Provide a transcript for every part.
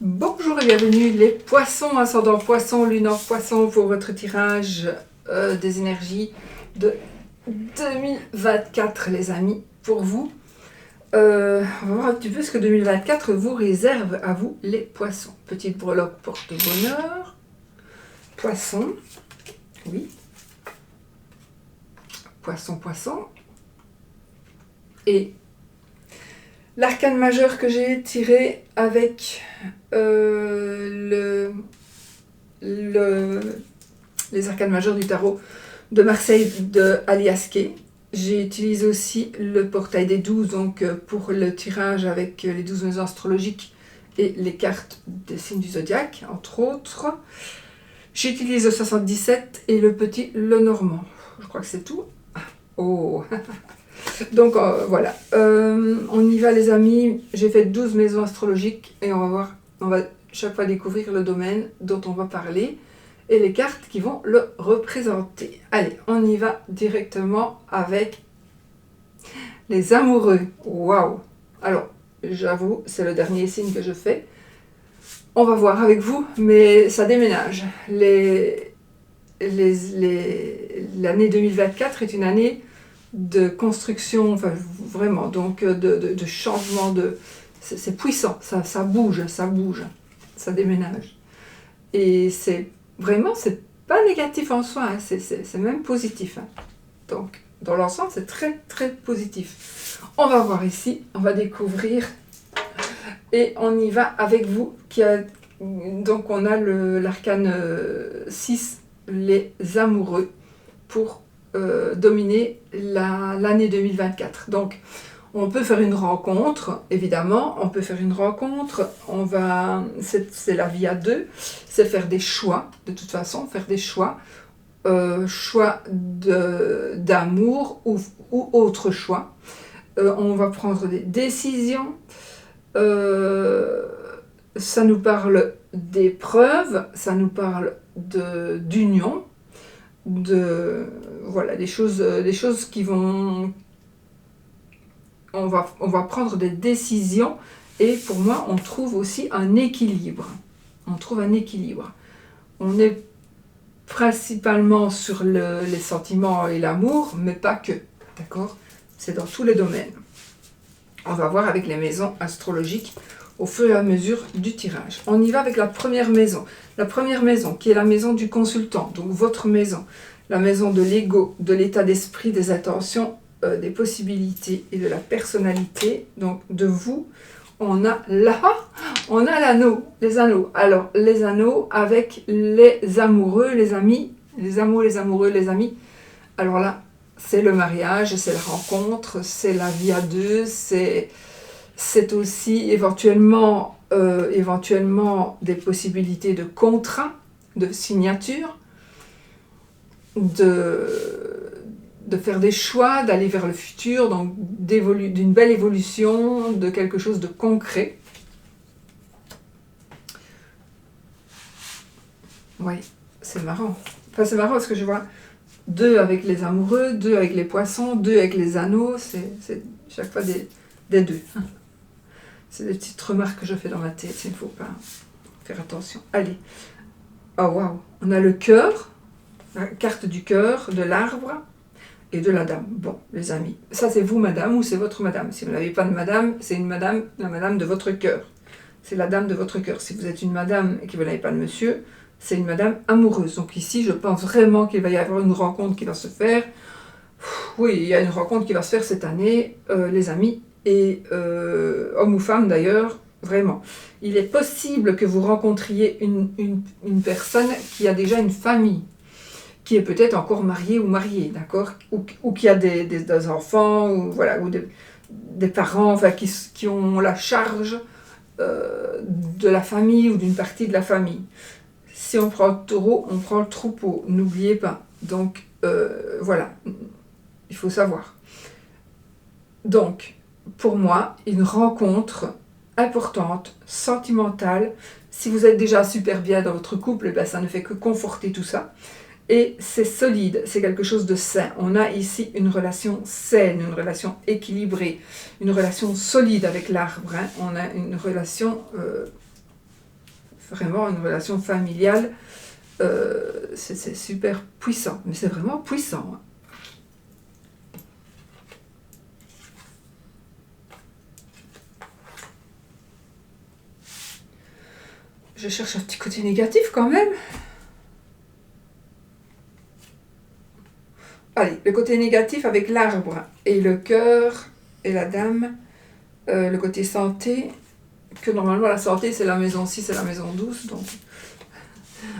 Bonjour et bienvenue les poissons, ascendant poisson, lune en poisson pour votre tirage des énergies de 2024 les amis, pour vous. On va voir un petit peu ce que 2024 vous réserve à vous les poissons. Petite breloque porte-bonheur, poisson, oui, poisson, poisson, et l'arcane majeur que j'ai tiré avec les arcanes majeurs du tarot de Marseille de Alias Kay. J'ai utilisé aussi le portail des 12 donc, pour le tirage avec les 12 maisons astrologiques et les cartes des signes du zodiaque, entre autres. J'utilise le 77 et le petit Lenormand. Je crois que c'est tout. Oh donc voilà, on y va les amis, j'ai fait 12 maisons astrologiques et on va chaque fois découvrir le domaine dont on va parler et les cartes qui vont le représenter. Allez, on y va directement avec les amoureux. Waouh! Alors, j'avoue, c'est le dernier signe que je fais. On va voir avec vous, mais ça déménage. L'année 2024 est une année de construction, enfin vraiment, donc de changement, c'est puissant, ça bouge, ça déménage. Et c'est vraiment, c'est pas négatif en soi, hein, c'est même positif. Hein. Donc, dans l'ensemble, c'est très très positif. On va voir ici, on va découvrir, et on y va avec vous, donc on a l'arcane 6, les amoureux, pour dominer l'année 2024. Donc, on peut faire une rencontre, évidemment, on peut faire une rencontre, c'est la vie à deux, c'est faire des choix, de toute façon, faire des choix, choix d'amour ou autre choix. On va prendre des décisions, ça nous parle d'épreuves, ça nous parle d'union, voilà, des choses qui vont, on va prendre des décisions, et pour moi on trouve aussi un équilibre, on est principalement sur les sentiments et l'amour, mais pas que, d'accord, c'est dans tous les domaines. On va voir avec les maisons astrologiques au fur et à mesure du tirage. On y va avec la première maison. La première maison qui est la maison du consultant, donc votre maison. La maison de l'ego, de l'état d'esprit, des intentions, des possibilités et de la personnalité. Donc de vous, on a l'anneau, les anneaux. Alors les anneaux avec les amoureux, les amis, les amoureux, les amis. Alors là, c'est le mariage, c'est la rencontre, c'est la vie à deux, c'est aussi éventuellement des possibilités de contrat, de signature, de faire des choix, d'aller vers le futur, donc d'une belle évolution, de quelque chose de concret. Oui, c'est marrant. Enfin, c'est marrant parce que je vois 2 avec les amoureux, 2 avec les poissons, 2 avec les anneaux, c'est chaque fois des 2. C'est des petites remarques que je fais dans ma tête, il ne faut pas faire attention. Allez, oh waouh, on a le cœur, la carte du cœur, de l'arbre et de la dame. Bon, les amis, ça c'est vous madame ou c'est votre madame. Si vous n'avez pas de madame, c'est une madame, la madame de votre cœur. C'est la dame de votre cœur. Si vous êtes une madame et que vous n'avez pas de monsieur, c'est une madame amoureuse. Donc ici, je pense vraiment qu'il va y avoir une rencontre qui va se faire. Oui, il y a une rencontre qui va se faire cette année, les amis. Et homme ou femme d'ailleurs, vraiment. Il est possible que vous rencontriez une personne qui a déjà une famille, qui est peut-être encore mariée ou mariée, d'accord, ou qui a des enfants, ou, voilà, ou des parents enfin, qui ont la charge de la famille ou d'une partie de la famille. Si on prend le taureau, on prend le troupeau, n'oubliez pas. Donc voilà, il faut savoir. Donc, pour moi, une rencontre importante, sentimentale. Si vous êtes déjà super bien dans votre couple, eh bien, ça ne fait que conforter tout ça. Et c'est solide, c'est quelque chose de sain. On a ici une relation saine, une relation équilibrée, une relation solide avec l'arbre. Hein. On a une relation vraiment une relation familiale. C'est super puissant, mais c'est vraiment puissant. Hein. Je cherche un petit côté négatif quand même. Allez, le côté négatif avec l'arbre et le cœur et la dame, le côté santé, que normalement la santé c'est la maison 6 et la maison 12, donc...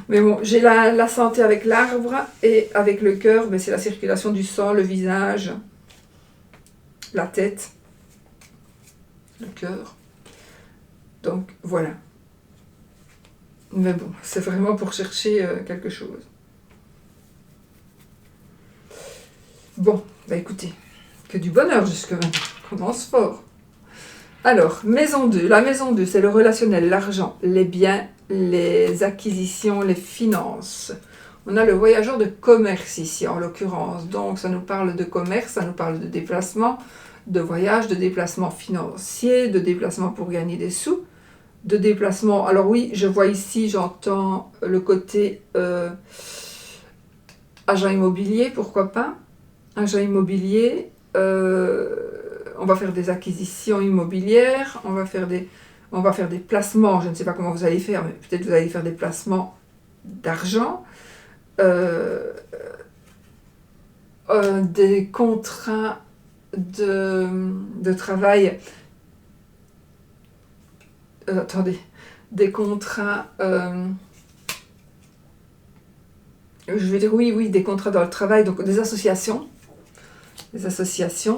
Mais bon, j'ai la santé avec l'arbre et avec le cœur, c'est la circulation du sang, le visage, la tête, le cœur. Donc voilà. Mais bon, c'est vraiment pour chercher quelque chose. Bon, écoutez, que du bonheur jusque maintenant. On commence fort. Alors, maison 2. La maison 2, c'est le relationnel, l'argent, les biens, les acquisitions, les finances. On a le voyageur de commerce ici, en l'occurrence. Donc, ça nous parle de commerce, ça nous parle de déplacement, de voyage, de déplacement financier, de déplacement pour gagner des sous, de déplacement... Alors oui, je vois ici, j'entends le côté agent immobilier, pourquoi pas. Agent immobilier, on va faire des acquisitions immobilières, on va faire des placements, je ne sais pas comment vous allez faire, mais peut-être vous allez faire des placements d'argent, des contrats de travail, attendez, des contrats, je vais dire oui, des contrats dans le travail, donc des associations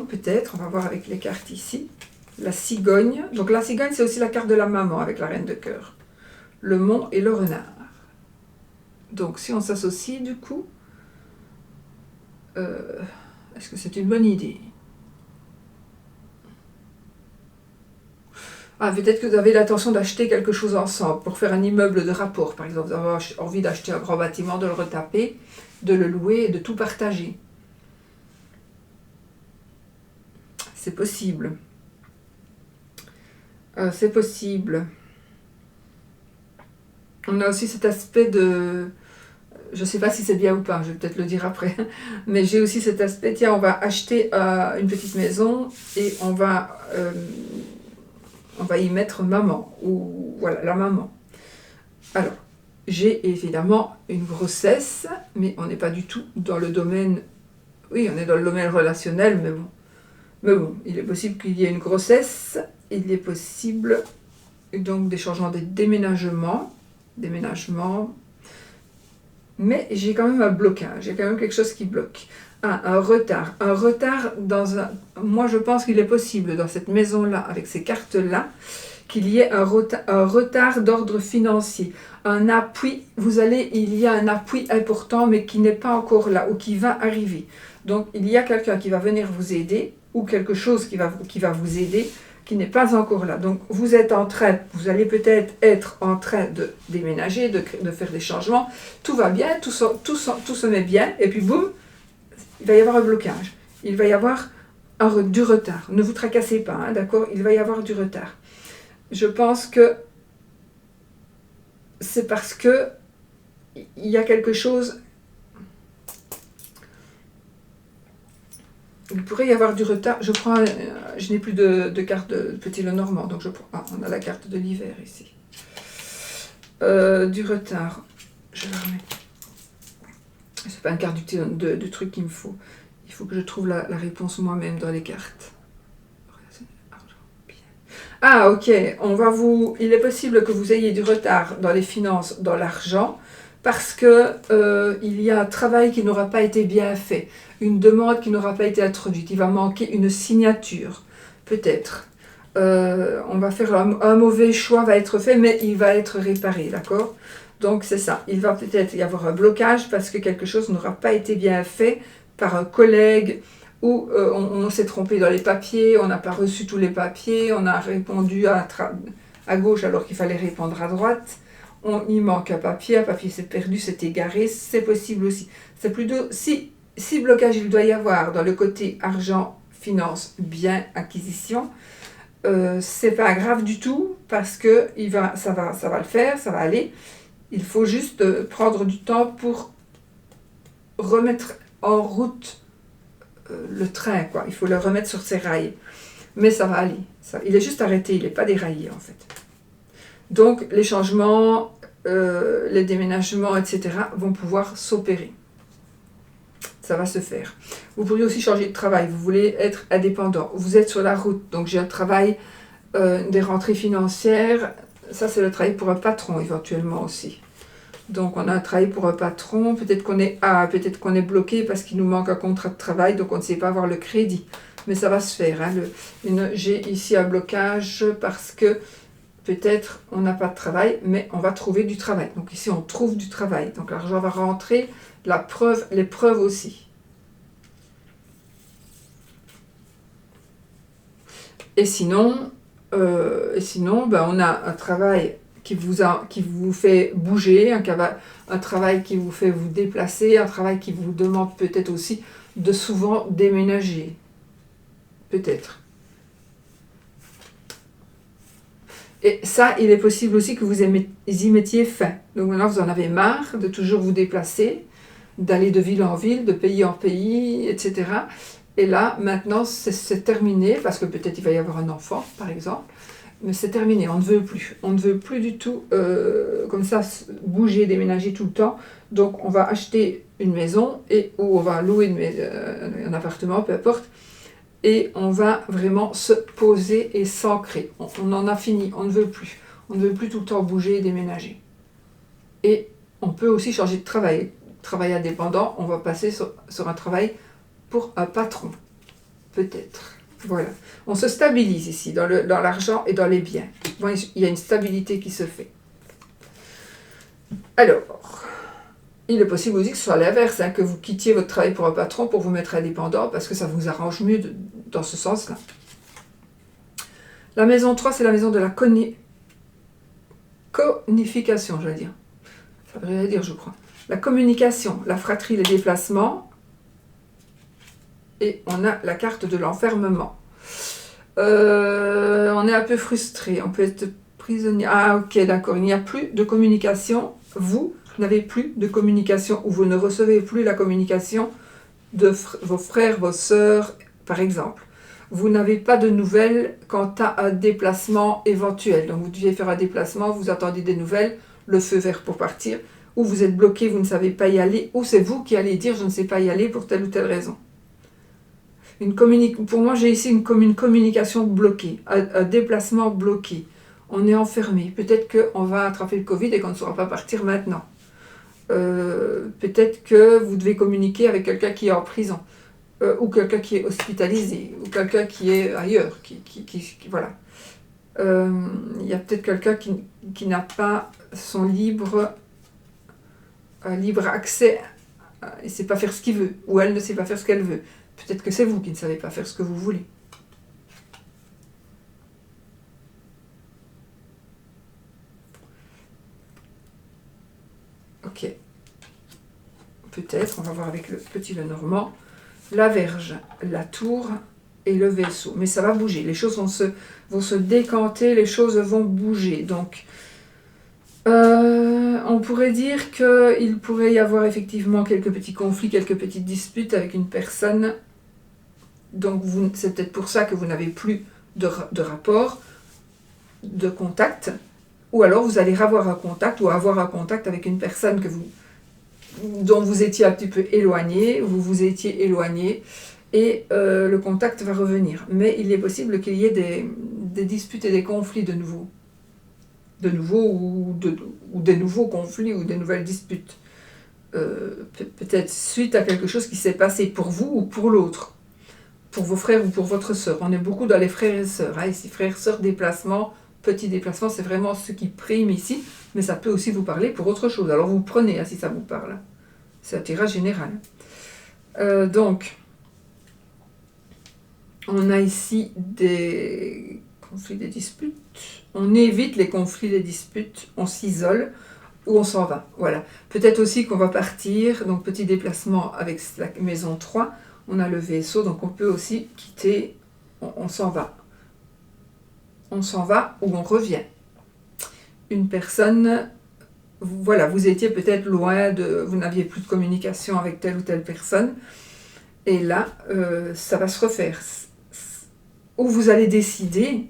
peut-être, on va voir avec les cartes ici. La cigogne, donc la cigogne c'est aussi la carte de la maman avec la reine de cœur. Le mont et le renard. Donc si on s'associe du coup, est-ce que c'est une bonne idée? Ah, peut-être que vous avez l'intention d'acheter quelque chose ensemble, pour faire un immeuble de rapport par exemple. Vous avez envie d'acheter un grand bâtiment, de le retaper, de le louer et de tout partager. C'est possible. C'est possible. On a aussi cet aspect de... Je ne sais pas si c'est bien ou pas, je vais peut-être le dire après. Mais j'ai aussi cet aspect, tiens, on va acheter une petite maison et on va y mettre maman. Ou voilà, la maman. Alors, j'ai évidemment une grossesse, mais on n'est pas du tout dans le domaine... Oui, on est dans le domaine relationnel, mais bon. Mais bon, il est possible qu'il y ait une grossesse, il est possible donc des changements, des déménagements, mais j'ai quand même un blocage, j'ai quand même quelque chose qui bloque. Un retard dans un... Moi je pense qu'il est possible dans cette maison-là, avec ces cartes-là, qu'il y ait un retard d'ordre financier, un appui, il y a un appui important mais qui n'est pas encore là, ou qui va arriver. Donc il y a quelqu'un qui va venir vous aider, ou quelque chose qui va vous aider, qui n'est pas encore là. Donc vous allez peut-être être en train de déménager, de faire des changements, tout va bien, tout se met bien, et puis boum, il va y avoir un blocage, il va y avoir du retard. Ne vous tracassez pas, hein, d'accord? Il va y avoir du retard. Je pense que c'est parce que il y a quelque chose... Il pourrait y avoir du retard. Je n'ai plus de carte de Petit Lenormand, donc je prends... Ah, on a la carte de l'hiver ici. Du retard. Je la remets. C'est pas une carte du truc qu'il me faut. Il faut que je trouve la réponse moi-même dans les cartes. Ah, ok. Il est possible que vous ayez du retard dans les finances, dans l'argent, parce que il y a un travail qui n'aura pas été bien fait, une demande qui n'aura pas été introduite, il va manquer une signature, peut-être. On va faire un mauvais choix va être fait, mais il va être réparé, d'accord? Donc c'est ça, il va peut-être y avoir un blocage parce que quelque chose n'aura pas été bien fait par un collègue, ou on s'est trompé dans les papiers, on n'a pas reçu tous les papiers, on a répondu à gauche alors qu'il fallait répondre à droite. Il manque un papier s'est perdu, s'est égaré, c'est possible aussi. C'est plutôt, si blocage il doit y avoir dans le côté argent, finance, bien, acquisition, c'est pas grave du tout parce que ça va le faire, ça va aller. Il faut juste prendre du temps pour remettre en route le train, quoi. Il faut le remettre sur ses rails. Mais ça va aller. Il est juste arrêté, il n'est pas déraillé en fait. Donc les changements, les déménagements, etc. vont pouvoir s'opérer. Ça va se faire. Vous pourriez aussi changer de travail. Vous voulez être indépendant. Vous êtes sur la route. Donc j'ai un travail, des rentrées financières. Ça c'est le travail pour un patron éventuellement aussi. Donc on a un travail pour un patron. Peut-être qu'on est bloqué parce qu'il nous manque un contrat de travail. Donc on ne sait pas avoir le crédit. Mais ça va se faire. Hein. J'ai ici un blocage parce que peut-être on n'a pas de travail, mais on va trouver du travail. Donc ici on trouve du travail. Donc l'argent va rentrer. Les preuves aussi. Et sinon, on a un travail qui vous fait bouger, un travail qui vous fait vous déplacer, un travail qui vous demande peut-être aussi de souvent déménager. Peut-être. Et ça, il est possible aussi que vous y mettiez fin. Donc maintenant, vous en avez marre de toujours vous déplacer, d'aller de ville en ville, de pays en pays, etc. Et là, maintenant, c'est terminé, parce que peut-être il va y avoir un enfant, par exemple, mais c'est terminé, on ne veut plus. On ne veut plus du tout, comme ça, bouger, déménager tout le temps. Donc, on va acheter une maison, ou on va louer un appartement, peu importe, et on va vraiment se poser et s'ancrer. On en a fini, on ne veut plus. On ne veut plus tout le temps bouger et déménager. Et on peut aussi changer de travail. Travail indépendant, on va passer sur un travail pour un patron, peut-être. Voilà. On se stabilise ici, dans l'argent et dans les biens. Bon, il y a une stabilité qui se fait. Alors, il est possible aussi que ce soit l'inverse, hein, que vous quittiez votre travail pour un patron pour vous mettre indépendant, parce que ça vous arrange mieux dans ce sens-là. La maison 3, c'est la maison de la conification, je vais dire. Ça devrait dire, je crois. La communication, la fratrie, les déplacements. Et on a la carte de l'enfermement. On est un peu frustré, on peut être prisonnier. Ah ok, d'accord, il n'y a plus de communication. Vous n'avez plus de communication, ou vous ne recevez plus la communication de vos frères, vos sœurs, par exemple. Vous n'avez pas de nouvelles quant à un déplacement éventuel. Donc vous deviez faire un déplacement, vous attendez des nouvelles, le feu vert pour partir, ou vous êtes bloqué, vous ne savez pas y aller, ou c'est vous qui allez dire je ne sais pas y aller pour telle ou telle raison. Pour moi, j'ai ici une communication bloquée, un déplacement bloqué. On est enfermé. Peut-être qu'on va attraper le Covid et qu'on ne saura pas partir maintenant. Peut-être que vous devez communiquer avec quelqu'un qui est en prison, ou quelqu'un qui est hospitalisé, ou quelqu'un qui est ailleurs. Voilà. Il y a peut-être quelqu'un qui n'a pas son libre accès, il ne sait pas faire ce qu'il veut, ou elle ne sait pas faire ce qu'elle veut. Peut-être que c'est vous qui ne savez pas faire ce que vous voulez. Ok. Peut-être, on va voir avec le petit Lenormand, la Verge, la Tour et le vaisseau. Mais ça va bouger, les choses vont se décanter, les choses vont bouger. Donc, on pourrait dire qu'il pourrait y avoir effectivement quelques petits conflits, quelques petites disputes avec une personne. Donc c'est peut-être pour ça que vous n'avez plus de rapport, de contact, ou alors vous allez avoir un contact, ou avoir un contact avec une personne dont vous étiez un petit peu éloigné, vous étiez éloigné, et le contact va revenir. Mais il est possible qu'il y ait des disputes et des conflits de nouveau, ou des nouveaux conflits, ou des nouvelles disputes. Peut-être suite à quelque chose qui s'est passé pour vous ou pour l'autre. Pour vos frères ou pour votre sœur. On est beaucoup dans les frères et sœurs. Hein. Ici, frères, sœurs, déplacement, petit déplacement, c'est vraiment ce qui prime ici, mais ça peut aussi vous parler pour autre chose. Alors vous prenez, hein, si ça vous parle. C'est un tirage général. Donc, on a ici des conflits, des disputes. On évite les conflits, les disputes, on s'isole ou on s'en va. Voilà. Peut-être aussi qu'on va partir, donc petit déplacement avec la maison 3. On a le vaisseau, donc on peut aussi quitter, on s'en va. on s'en va ou on revient. Une personne, voilà, vous étiez peut-être loin, vous n'aviez plus de communication avec telle ou telle personne, et là, ça va se refaire. Ou vous allez décider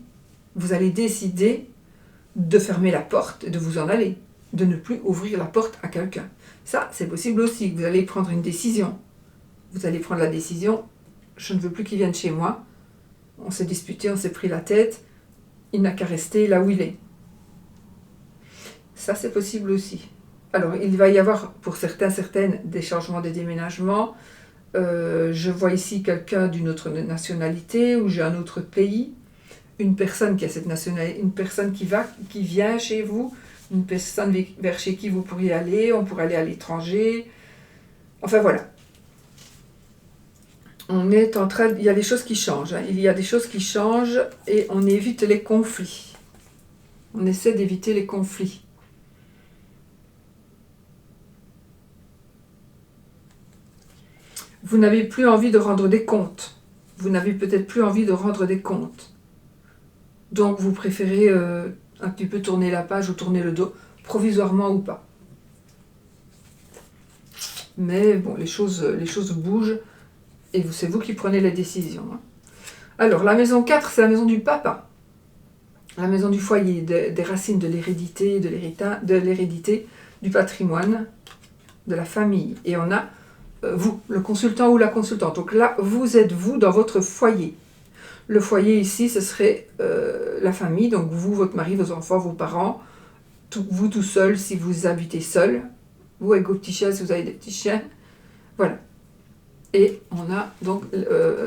de fermer la porte et de vous en aller, de ne plus ouvrir la porte à quelqu'un. Ça, c'est possible aussi, vous allez prendre une décision. Vous allez prendre la décision, je ne veux plus qu'il vienne chez moi, on s'est disputé, on s'est pris la tête, il n'a qu'à rester là où il est. Ça, c'est possible aussi. Alors, il va y avoir pour certaines des changements de déménagement. Je vois ici quelqu'un d'une autre nationalité ou j'ai un autre pays. Une personne qui a cette nationalité, une personne qui vient chez vous, une personne vers chez qui vous pourriez aller, on pourrait aller à l'étranger. Enfin voilà. Il y a des choses qui changent. Il y a des choses qui changent et on évite les conflits. On essaie d'éviter les conflits. Vous n'avez plus envie de rendre des comptes. Vous n'avez peut-être plus envie de rendre des comptes. Donc vous préférez un petit peu tourner la page ou tourner le dos, provisoirement ou pas. Mais bon, les choses bougent et c'est vous qui prenez les décisions. Alors, la maison 4, c'est la maison du papa. La maison du foyer, des racines de l'hérédité, de l'hérédité, du patrimoine, de la famille. Et on a vous, le consultant ou la consultante. Donc là, vous êtes vous dans votre foyer. Le foyer ici, ce serait la famille, donc vous, votre mari, vos enfants, vos parents, vous tout seul si vous habitez seul, vous avec vos petits chiens si vous avez des petits chiens, voilà. Et on a donc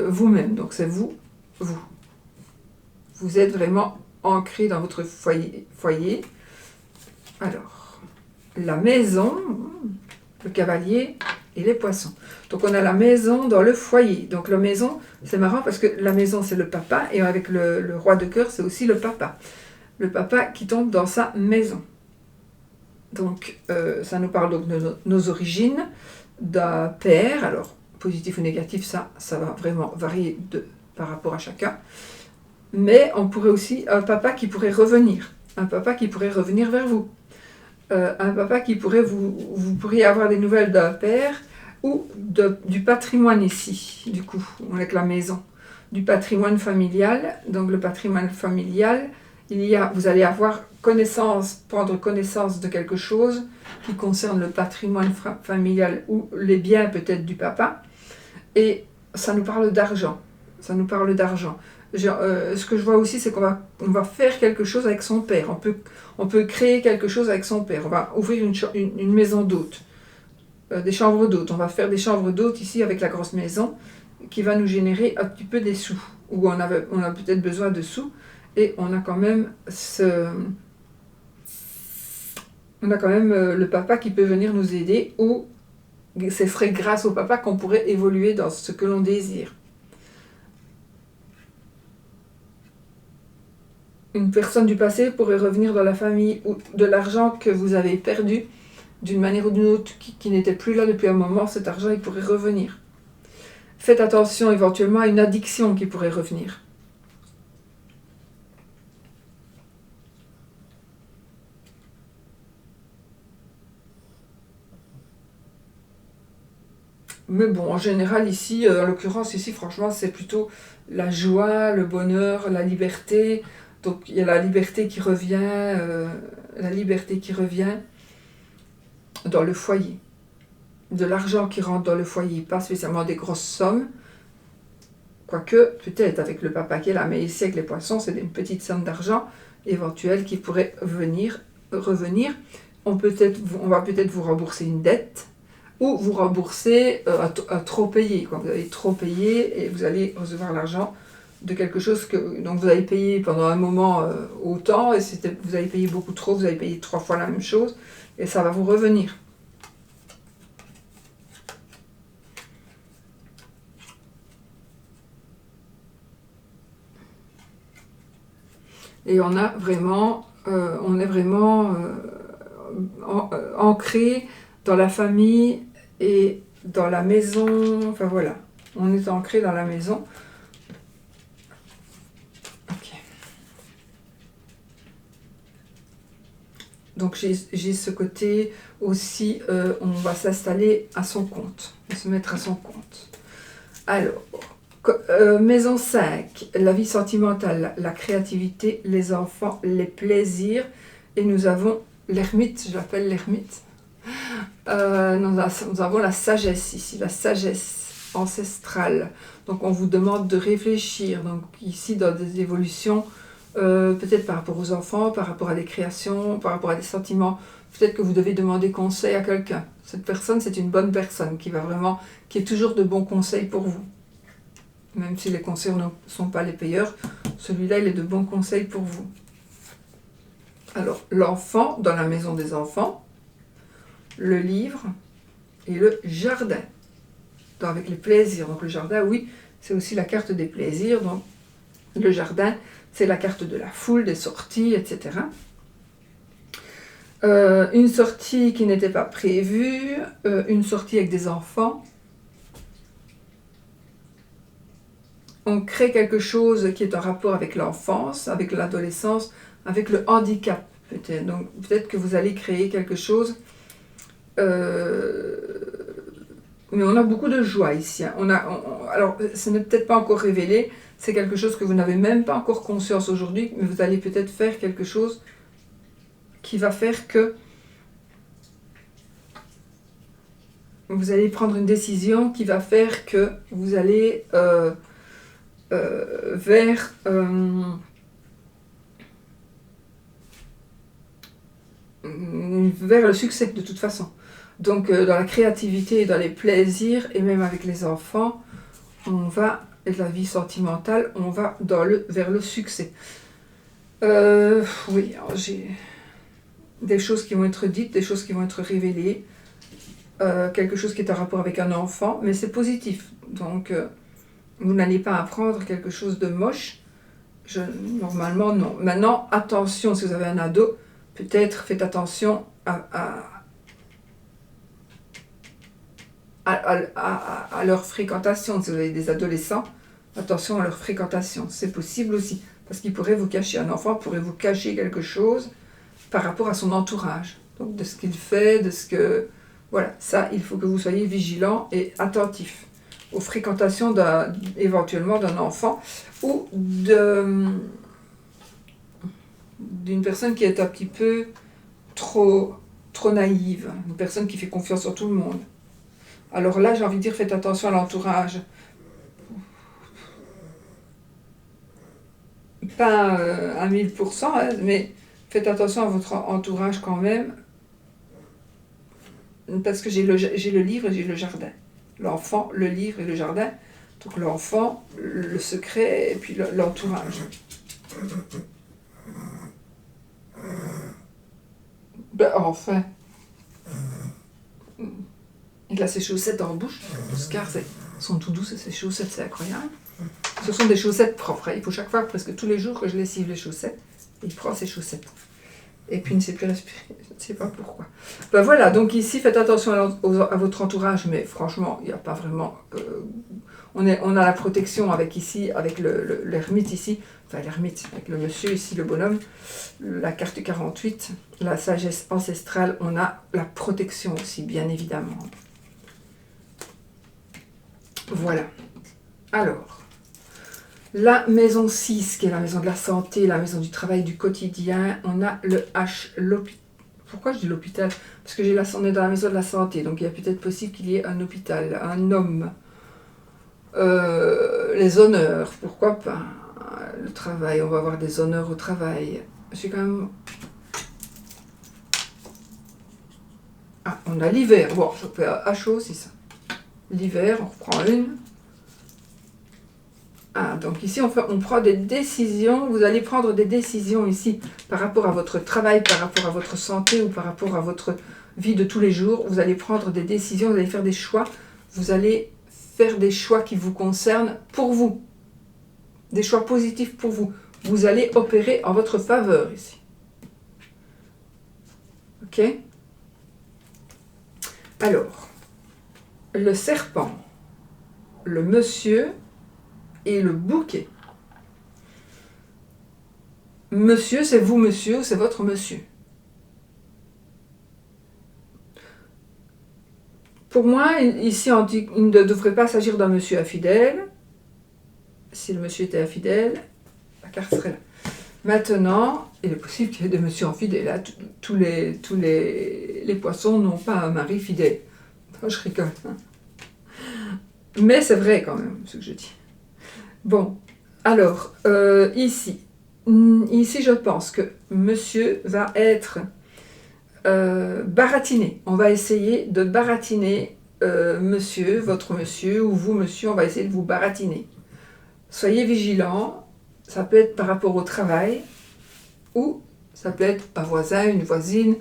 vous-même, donc c'est vous. Vous êtes vraiment ancré dans votre foyer. Alors, la maison, le cavalier et les poissons. Donc on a la maison dans le foyer. Donc la maison, c'est marrant parce que la maison c'est le papa et avec le roi de cœur c'est aussi le papa. Le papa qui tombe dans sa maison. Donc ça nous parle donc de nos origines, d'un père, alors positif ou négatif, ça va vraiment varier par rapport à chacun. Mais on pourrait aussi, un papa qui pourrait revenir vers vous. Un papa qui pourrait, vous pourriez avoir des nouvelles d'un père ou du patrimoine ici, du coup, avec la maison. Du patrimoine familial. Donc le patrimoine familial, vous allez avoir prendre connaissance de quelque chose qui concerne le patrimoine familial ou les biens peut-être du papa. Et ça nous parle d'argent. Ce que je vois aussi, c'est qu'on va faire quelque chose avec son père. On peut créer quelque chose avec son père. On va ouvrir une maison d'hôtes, des chambres d'hôtes. On va faire des chambres d'hôtes ici avec la grosse maison qui va nous générer un petit peu des sous. Où on a peut-être besoin de sous et on a quand même le papa qui peut venir nous aider ou ce serait grâce au papa qu'on pourrait évoluer dans ce que l'on désire. Une personne du passé pourrait revenir dans la famille ou de l'argent que vous avez perdu d'une manière ou d'une autre qui n'était plus là depuis un moment, cet argent il pourrait revenir. Faites attention éventuellement à une addiction qui pourrait revenir. Mais bon, en général ici, en l'occurrence ici, franchement, c'est plutôt la joie, le bonheur, la liberté. Donc il y a la liberté qui revient dans le foyer. De l'argent qui rentre dans le foyer, pas spécialement des grosses sommes, quoique peut-être avec le papa qui est là, mais ici avec les poissons, c'est une petite somme d'argent éventuelle qui pourrait revenir. On va peut-être vous rembourser une dette, ou vous rembourser à trop payer. Quand vous avez trop payé et vous allez recevoir l'argent de quelque chose donc vous avez payé pendant un moment autant, et vous avez payé beaucoup trop, vous avez payé 3 fois la même chose, et ça va vous revenir. Et on est vraiment ancré dans la famille et dans la maison. Enfin voilà, on est ancré dans la maison. Okay. Donc j'ai ce côté aussi, on va s'installer à son compte, se mettre à son compte. Alors, maison 5, la vie sentimentale, la créativité, les enfants, les plaisirs. Et nous avons l'ermite, je l'appelle l'ermite. Nous avons la sagesse ici, la sagesse ancestrale. Donc on vous demande de réfléchir. Donc ici dans des évolutions, peut-être par rapport aux enfants, par rapport à des créations, par rapport à des sentiments. Peut-être que vous devez demander conseil à quelqu'un. Cette personne, c'est une bonne personne qui est toujours de bons conseils pour vous. Même si les conseils ne sont pas les payeurs, celui-là, il est de bons conseils pour vous. Alors, l'enfant dans la maison des enfants, le livre et le jardin. Donc, avec les plaisirs. Donc, le jardin, oui, c'est aussi la carte des plaisirs. Donc, le jardin, c'est la carte de la foule, des sorties, etc. Une sortie qui n'était pas prévue, une sortie avec des enfants. On crée quelque chose qui est en rapport avec l'enfance, avec l'adolescence, avec le handicap peut-être. Donc peut-être que vous allez créer quelque chose. Mais on a beaucoup de joie ici. Hein. Alors ce n'est peut-être pas encore révélé, c'est quelque chose que vous n'avez même pas encore conscience aujourd'hui, mais vous allez peut-être faire quelque chose qui va faire que vous allez prendre une décision qui va faire que vous allez vers le succès de toute façon. Donc dans la créativité, dans les plaisirs et même avec les enfants, on va, et la vie sentimentale, on va vers le succès. Oui, j'ai des choses qui vont être dites, des choses qui vont être révélées, quelque chose qui est en rapport avec un enfant, mais c'est positif. Donc vous n'allez pas apprendre quelque chose de moche. Normalement, non. Maintenant, attention, si vous avez un ado, peut-être faites attention à leur fréquentation. Si vous avez des adolescents, attention à leur fréquentation. C'est possible aussi, parce qu'il pourrait vous cacher, un enfant pourrait vous cacher quelque chose par rapport à son entourage. Donc de ce qu'il fait, de ce que... Voilà, ça, il faut que vous soyez vigilant et attentif aux fréquentations éventuellement d'un enfant ou d'une personne qui est un petit peu trop naïve, une personne qui fait confiance en tout le monde. Alors là, j'ai envie de dire, faites attention à l'entourage. Pas à 1000%, hein, mais faites attention à votre entourage quand même, parce que j'ai le livre et j'ai le jardin. L'enfant, le livre et le jardin. Donc l'enfant, le secret et puis l'entourage. Ben enfin. Il a ses chaussettes en bouche. Oscar, sont tout douces ces chaussettes, c'est incroyable. Ce sont des chaussettes propres. Il faut chaque fois, presque tous les jours, que je lessive les chaussettes. Il prend ses chaussettes. Et puis il ne sait plus respirer. Je ne sais pas pourquoi. Ben voilà, donc ici, faites attention à votre entourage, mais franchement, il n'y a pas vraiment... on a la protection avec l'ermite ici, enfin l'ermite, avec le monsieur ici, le bonhomme, la carte 48, la sagesse ancestrale, on a la protection aussi, bien évidemment. Voilà. Alors... La maison 6, qui est la maison de la santé, la maison du travail du quotidien, on a le H, l'hôpital. Pourquoi je dis l'hôpital? Parce que on est dans la maison de la santé, donc il est peut-être possible qu'il y ait un hôpital, un homme. Les honneurs, pourquoi pas? Le travail, on va avoir des honneurs au travail. J'ai quand même... Ah, on a l'hiver. Bon, je peux à chaud aussi ça. L'hiver, on reprend une. Ah, donc ici, on prend des décisions. Vous allez prendre des décisions ici par rapport à votre travail, par rapport à votre santé ou par rapport à votre vie de tous les jours. Vous allez prendre des décisions, vous allez faire des choix. Vous allez faire des choix qui vous concernent pour vous. Des choix positifs pour vous. Vous allez opérer en votre faveur ici. Ok? Alors, le serpent, le monsieur... et le bouquet. Monsieur, c'est vous, monsieur, ou c'est votre monsieur. Pour moi, ici, il ne devrait pas s'agir d'un monsieur infidèle. Si le monsieur était infidèle, la carte serait là. Maintenant, il est possible qu'il y ait des messieurs infidèles. Là. Tous les poissons n'ont pas un mari fidèle. Non, je rigole. Mais c'est vrai quand même, ce que je dis. Bon, alors, ici, je pense que monsieur va être baratiné. On va essayer de baratiner monsieur, votre monsieur, ou vous, monsieur, on va essayer de vous baratiner. Soyez vigilants, ça peut être par rapport au travail, ou ça peut être un voisin, une voisine,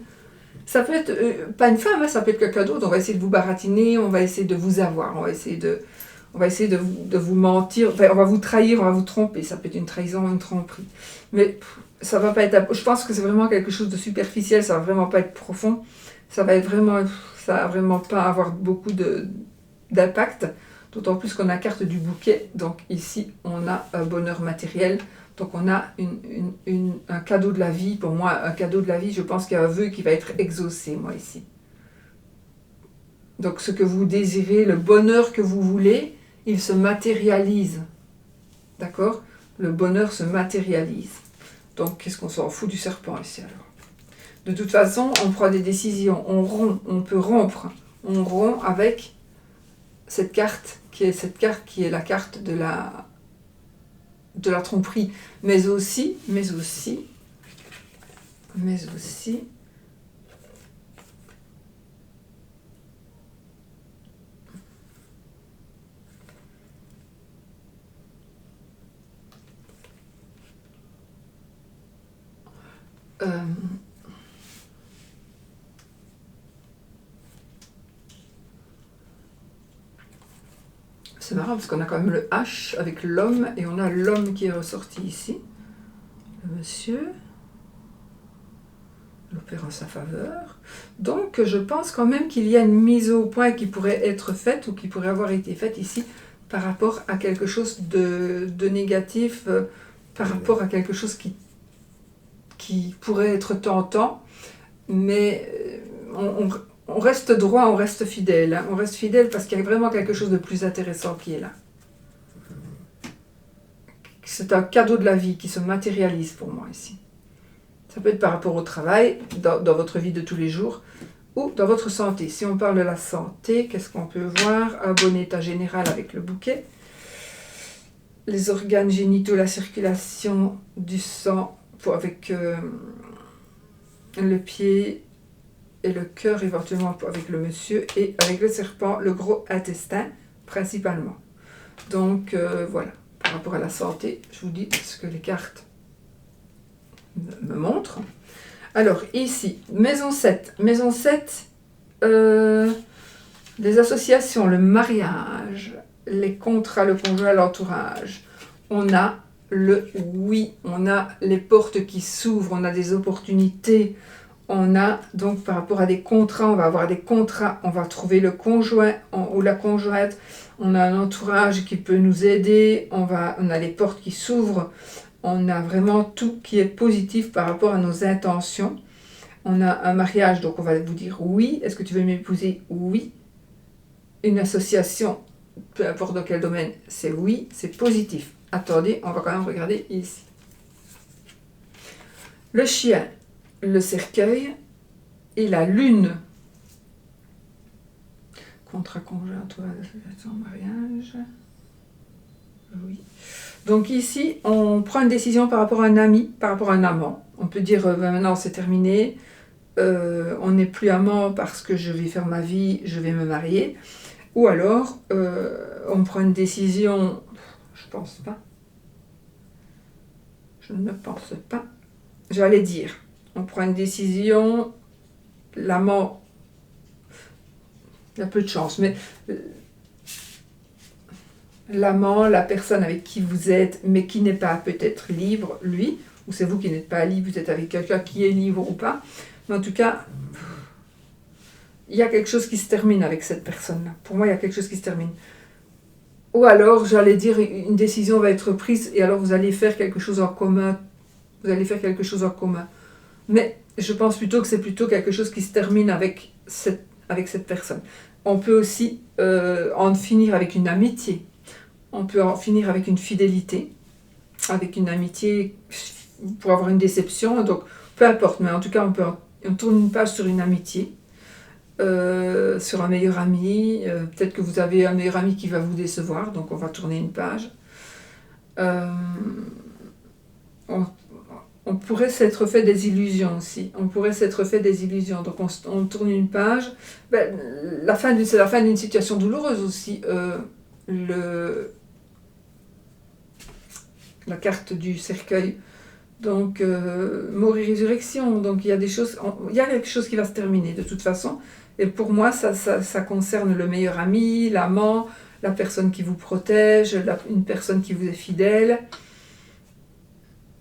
ça peut être, pas une femme, hein, ça peut être quelqu'un d'autre, on va essayer de vous baratiner, on va essayer de vous avoir, on va essayer de vous mentir, enfin, on va vous trahir, on va vous tromper, ça peut être une trahison, une tromperie. Mais ça va pas être, je pense que c'est vraiment quelque chose de superficiel, ça va vraiment pas être profond, ça va vraiment pas avoir beaucoup d'impact. D'autant plus qu'on a la carte du bouquet, donc ici on a un bonheur matériel, donc on a un cadeau de la vie. Pour moi, un cadeau de la vie, je pense qu'il y a un vœu qui va être exaucé, moi ici. Donc ce que vous désirez, le bonheur que vous voulez, il se matérialise. D'accord? Le bonheur se matérialise. Donc qu'est-ce qu'on s'en fout du serpent ici alors? De toute façon, on prend des décisions, on peut rompre. On rompt avec cette carte qui est la carte de la tromperie, mais aussi c'est marrant parce qu'on a quand même le H avec l'homme et on a l'homme qui est ressorti ici. Le monsieur. L'opère en sa faveur. Donc je pense quand même qu'il y a une mise au point qui pourrait être faite ou qui pourrait avoir été faite ici par rapport à quelque chose de négatif, par rapport à quelque chose qui pourrait être tentant, mais on reste droit, on reste fidèle. Hein. On reste fidèle parce qu'il y a vraiment quelque chose de plus intéressant qui est là. C'est un cadeau de la vie qui se matérialise pour moi ici. Ça peut être par rapport au travail, dans votre vie de tous les jours, ou dans votre santé. Si on parle de la santé, qu'est-ce qu'on peut voir? Un bon état général avec le bouquet. Les organes génitaux, la circulation du sang avec le pied et le cœur éventuellement avec le monsieur et avec le serpent, le gros intestin principalement. Donc voilà, par rapport à la santé, je vous dis ce que les cartes me montrent. Alors ici, maison 7. Maison 7, les associations, le mariage, les contrats, le conjoint, l'entourage. On a le oui, on a les portes qui s'ouvrent, on a des opportunités. On a donc par rapport à des contrats, on va avoir des contrats, on va trouver le conjoint ou la conjointe, on a un entourage qui peut nous aider, on a les portes qui s'ouvrent, on a vraiment tout qui est positif par rapport à nos intentions. On a un mariage, donc on va vous dire oui, est-ce que tu veux m'épouser? Oui. Une association, peu importe dans quel domaine, c'est oui, c'est positif. Attendez, on va quand même regarder ici. Le chien, le cercueil et la lune. Contrat conjoint, mariage. Oui. Donc ici, on prend une décision par rapport à un ami, par rapport à un amant. On peut dire, maintenant c'est terminé, on n'est plus amant parce que je vais faire ma vie, je vais me marier. Ou alors, on prend une décision, je pense pas. Je ne pense pas. J'allais dire, on prend une décision, l'amant, il y a peu de chance, mais l'amant, la personne avec qui vous êtes, mais qui n'est pas peut-être libre, lui, ou c'est vous qui n'êtes pas libre, vous êtes avec quelqu'un qui est libre ou pas, mais en tout cas, il y a quelque chose qui se termine avec cette personne-là. Pour moi, il y a quelque chose qui se termine. Ou alors, j'allais dire, une décision va être prise et alors vous allez faire quelque chose en commun. Vous allez faire quelque chose en commun. Mais je pense plutôt que c'est plutôt quelque chose qui se termine avec cette personne. on peut aussi en finir avec une amitié. On peut en finir avec une fidélité, avec une amitié pour avoir une déception. Donc, peu importe, mais en tout cas, on tourne une page sur une amitié, sur un meilleur ami. Peut-être que vous avez un meilleur ami qui va vous décevoir, donc on va tourner une page. On pourrait s'être fait des illusions aussi. On pourrait s'être fait des illusions. Donc on tourne une page. C'est la fin d'une situation douloureuse aussi. La carte du cercueil. Donc mort et résurrection. Donc il y a quelque chose qui va se terminer de toute façon. Et pour moi, ça concerne le meilleur ami, l'amant, la personne qui vous protège, une personne qui vous est fidèle.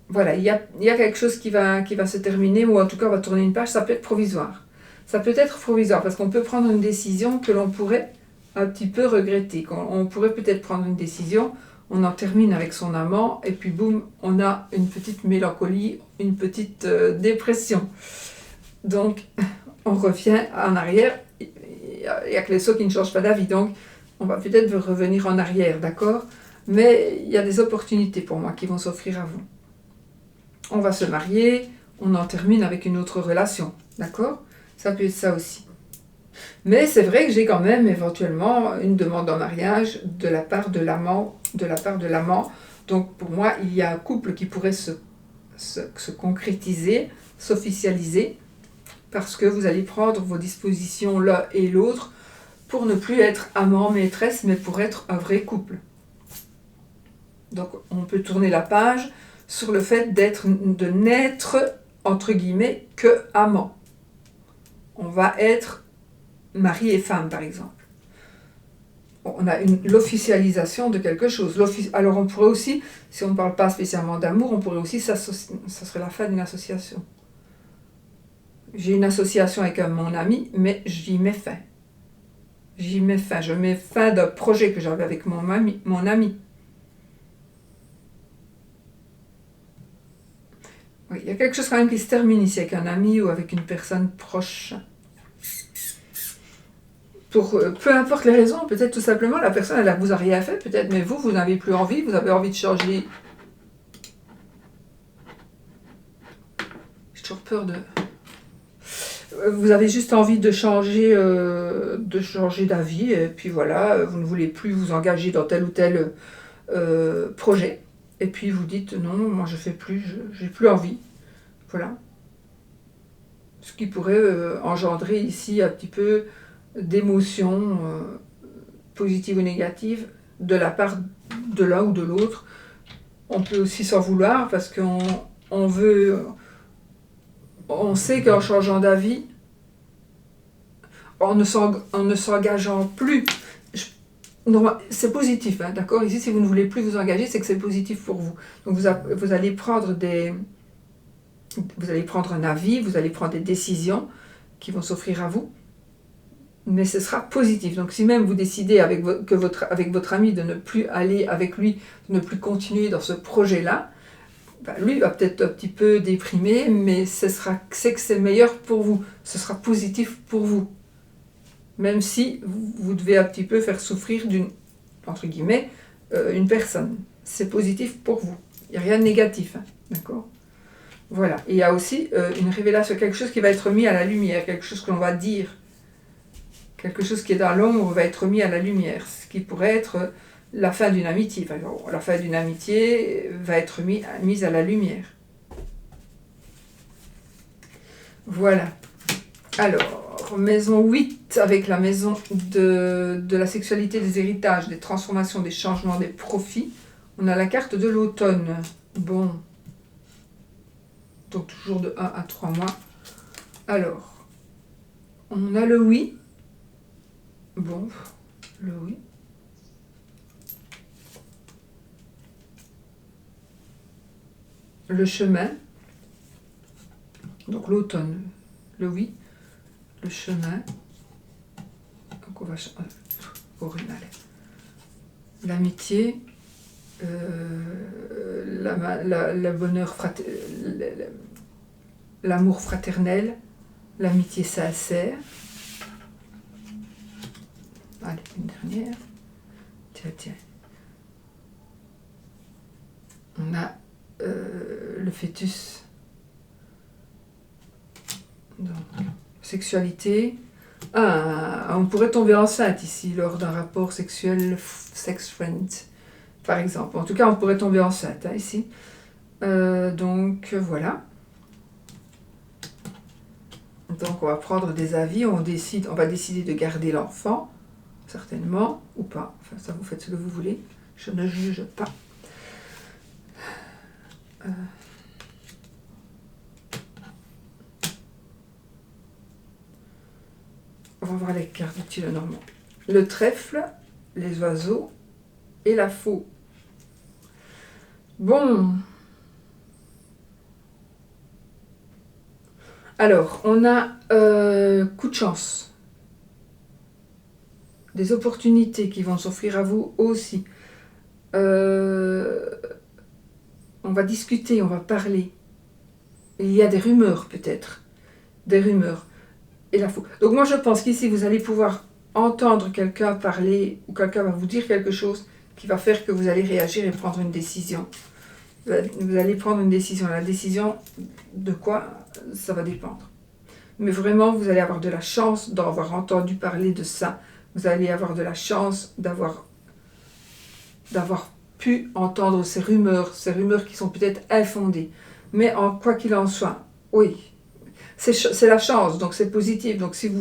Voilà, il y a quelque chose qui va se terminer, ou en tout cas on va tourner une page. Ça peut être provisoire. Ça peut être provisoire, parce qu'on peut prendre une décision que l'on pourrait un petit peu regretter. On pourrait peut-être prendre une décision, on en termine avec son amant, et puis boum, on a une petite mélancolie, une petite dépression. Donc, on revient en arrière. Il n'y a que les sauts qui ne changent pas d'avis, donc on va peut-être revenir en arrière, d'accord? Mais il y a des opportunités pour moi qui vont s'offrir à vous. On va se marier, on en termine avec une autre relation, d'accord? Ça peut être ça aussi. Mais c'est vrai que j'ai quand même éventuellement une demande en mariage de la part de l'amant. Donc pour moi, il y a un couple qui pourrait se concrétiser, s'officialiser, parce que vous allez prendre vos dispositions l'un et l'autre pour ne plus être amant, maîtresse, mais pour être un vrai couple. Donc on peut tourner la page sur le fait de n'être, entre guillemets, que amant. On va être mari et femme, par exemple. On a l'officialisation de quelque chose. Alors on pourrait aussi, si on ne parle pas spécialement d'amour, on pourrait aussi ça serait la fin d'une association. J'ai une association avec mon ami, mais j'y mets fin. Je mets fin d'un projet que j'avais avec mon ami. Oui, il y a quelque chose quand même qui se termine ici avec un ami ou avec une personne proche. Pour peu importe les raisons, peut-être tout simplement la personne elle vous a rien fait, peut-être, mais vous n'avez plus envie, vous avez envie de changer. J'ai toujours peur de... Vous avez juste envie de changer d'avis, et puis voilà, vous ne voulez plus vous engager dans tel ou tel projet. Et puis vous dites non, moi je fais plus, j'ai plus envie. Voilà. Ce qui pourrait engendrer ici un petit peu d'émotions positives ou négatives de la part de l'un ou de l'autre. On peut aussi s'en vouloir parce qu'on sait qu'en changeant d'avis, en ne s'engageant plus, c'est positif, hein, d'accord? Ici, si vous ne voulez plus vous engager, c'est que c'est positif pour vous. Donc vous allez prendre un avis, vous allez prendre des décisions qui vont s'offrir à vous, mais ce sera positif. Donc si même vous décidez avec votre ami de ne plus aller avec lui, de ne plus continuer dans ce projet-là, lui va peut-être un petit peu déprimé, mais c'est que c'est meilleur pour vous, ce sera positif pour vous. Même si vous devez un petit peu faire souffrir entre guillemets, une personne. C'est positif pour vous. Il n'y a rien de négatif, hein, d'accord? Voilà. Et il y a aussi une révélation, quelque chose qui va être mis à la lumière, quelque chose que l'on va dire. Quelque chose qui est dans l'ombre va être mis à la lumière, ce qui pourrait être la fin d'une amitié. Enfin, la fin d'une amitié va être mise à la lumière. Voilà. Alors, maison 8, avec la maison de la sexualité, des héritages, des transformations, des changements, des profits. On a la carte de l'automne. Bon. Donc, toujours de 1 à 3 mois. Alors, on a le oui. Bon, le oui. Le chemin. Donc, l'automne. Le oui. Le chemin. Donc on va l'amitié, le bonheur l'amour fraternel, l'amitié sincère, Allez, une dernière. Tiens. On a le fœtus. Donc, sexualité. On pourrait tomber enceinte ici lors d'un rapport sexuel sex friend, par exemple. En tout cas, on pourrait tomber enceinte ici. Donc, voilà. Donc, on va prendre des avis. On va décider de garder l'enfant, certainement, ou pas. Enfin, ça, vous faites ce que vous voulez. Je ne juge pas. On va voir les cartes du Lenormand. Le trèfle, les oiseaux et la faux. Bon. Alors, on a coup de chance. Des opportunités qui vont s'offrir à vous aussi. On va discuter, on va parler. Il y a des rumeurs peut-être. Des rumeurs. Et la faux. Donc moi je pense qu'ici vous allez pouvoir entendre quelqu'un parler ou quelqu'un va vous dire quelque chose qui va faire que vous allez réagir et prendre une décision. Vous allez prendre une décision. La décision de quoi, ça va dépendre. Mais vraiment vous allez avoir de la chance d'avoir entendu parler de ça. Vous allez avoir de la chance d'avoir pu entendre ces rumeurs qui sont peut-être infondées. Mais quoi qu'il en soit, oui. C'est la chance, donc c'est positif. Donc si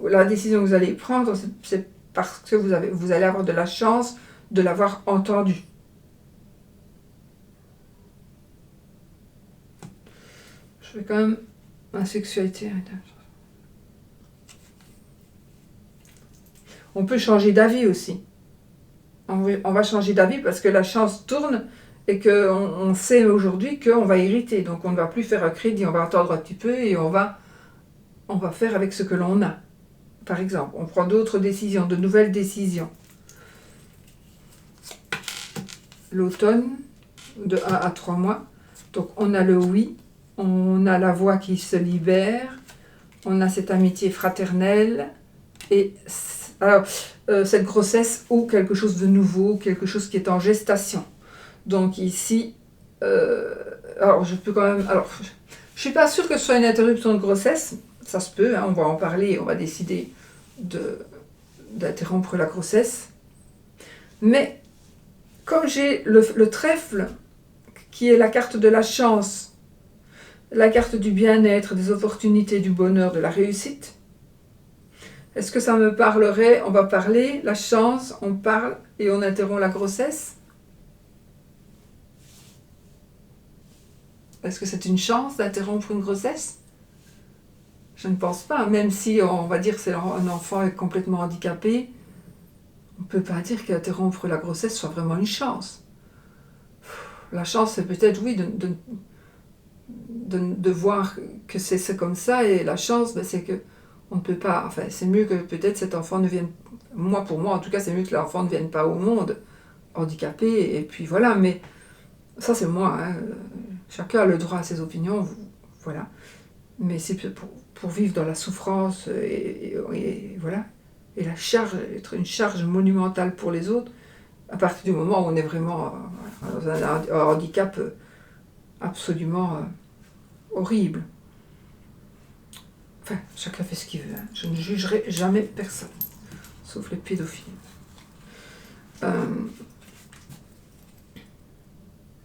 la décision que vous allez prendre, c'est parce que vous allez avoir de la chance de l'avoir entendu. Je vais quand même la sexualité. On peut changer d'avis aussi. On va changer d'avis parce que la chance tourne et qu'on sait aujourd'hui qu'on va hériter. Donc on ne va plus faire un crédit, on va attendre un petit peu et on va faire avec ce que l'on a. Par exemple, on prend d'autres décisions, de nouvelles décisions. L'automne, de 1 à 3 mois. Donc on a le oui, on a la voix qui se libère, on a cette amitié fraternelle et alors, cette grossesse ou quelque chose de nouveau, quelque chose qui est en gestation. Donc ici, alors je peux quand même... Alors, je suis pas sûre que ce soit une interruption de grossesse, ça se peut, on va en parler, on va décider d'interrompre la grossesse. Mais comme j'ai le trèfle, qui est la carte de la chance, la carte du bien-être, des opportunités, du bonheur, de la réussite, est-ce que ça me parlerait? On va parler, la chance, on parle et on interrompt la grossesse. Est-ce que c'est une chance d'interrompre une grossesse? Je ne pense pas, même si on va dire que c'est un enfant est complètement handicapé, on ne peut pas dire qu'interrompre la grossesse soit vraiment une chance. La chance, c'est peut-être, oui, de voir que c'est comme ça, et la chance, c'est que on ne peut pas, enfin, c'est mieux que peut-être cet enfant ne vienne, pour moi en tout cas, c'est mieux que l'enfant ne vienne pas au monde handicapé, et puis voilà, mais ça c'est moi, hein. Chacun a le droit à ses opinions, voilà. Mais c'est pour vivre dans la souffrance, et voilà, et la charge, être une charge monumentale pour les autres, à partir du moment où on est vraiment dans un handicap absolument horrible. Enfin, chacun fait ce qu'il veut. Hein. Je ne jugerai jamais personne, sauf les pédophiles.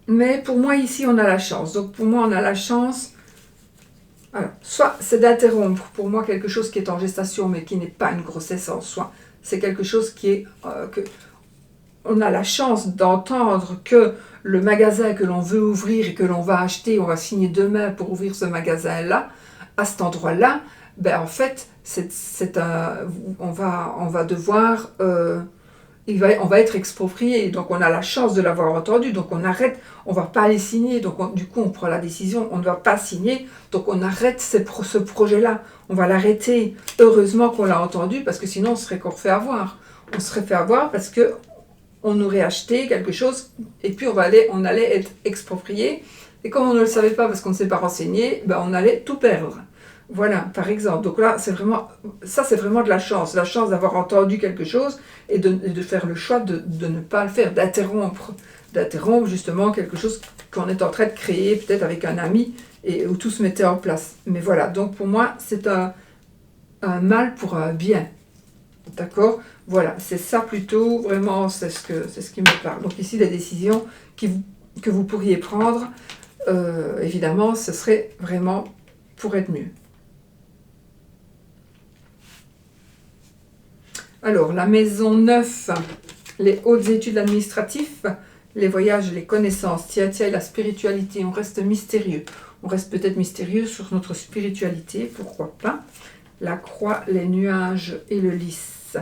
Mais pour moi, ici, on a la chance. Donc, pour moi, on a la chance... Alors, soit c'est d'interrompre, pour moi, quelque chose qui est en gestation, mais qui n'est pas une grossesse en soi. C'est quelque chose qui est... on a la chance d'entendre que le magasin que l'on veut ouvrir et que l'on va acheter, on va signer demain pour ouvrir ce magasin-là, à cet endroit-là, en fait, on va devoir... on va être exproprié, donc on a la chance de l'avoir entendu, donc on arrête, on ne va pas les signer, donc du coup on prend la décision, on ne va pas signer, donc on arrête ce projet-là, on va l'arrêter. Heureusement qu'on l'a entendu, parce que sinon on serait encore fait avoir. On serait fait avoir parce qu'on aurait acheté quelque chose, et puis on allait être exproprié, et comme on ne le savait pas parce qu'on ne s'est pas renseigné, on allait tout perdre. Voilà, par exemple. Donc là, c'est vraiment, ça c'est vraiment de la chance d'avoir entendu quelque chose et de faire le choix de ne pas le faire, d'interrompre justement quelque chose qu'on est en train de créer, peut-être avec un ami, et où tout se mettait en place. Mais voilà, donc pour moi, c'est un mal pour un bien. D'accord? Voilà, c'est ça plutôt, vraiment, c'est ce qui me parle. Donc ici, les décisions que vous pourriez prendre, évidemment, ce serait vraiment pour être mieux. Alors, la maison 9, les hautes études administratives, les voyages, les connaissances, tiens, la spiritualité, on reste mystérieux. On reste peut-être mystérieux sur notre spiritualité, pourquoi pas. La croix, les nuages et le lys.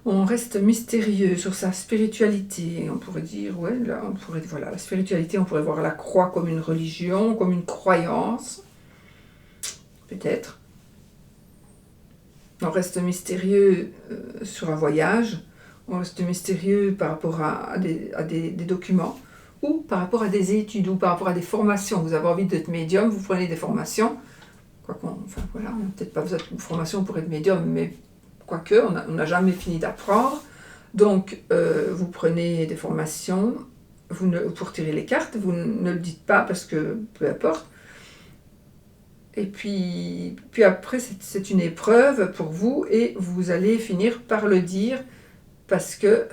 On reste mystérieux sur sa spiritualité. On pourrait dire, ouais, là, voilà, la spiritualité, on pourrait voir la croix comme une religion, comme une croyance. Peut-être. On reste mystérieux sur un voyage. On reste mystérieux par rapport à des documents. Ou par rapport à des études, ou par rapport à des formations. Vous avez envie d'être médium, vous prenez des formations. Enfin voilà, on n'a peut-être pas besoin d'une formation pour être médium, mais quoique, on n'a jamais fini d'apprendre. Donc, vous prenez des formations pour tirer les cartes, vous ne le dites pas parce que, peu importe. Et puis après, c'est une épreuve pour vous et vous allez finir par le dire parce que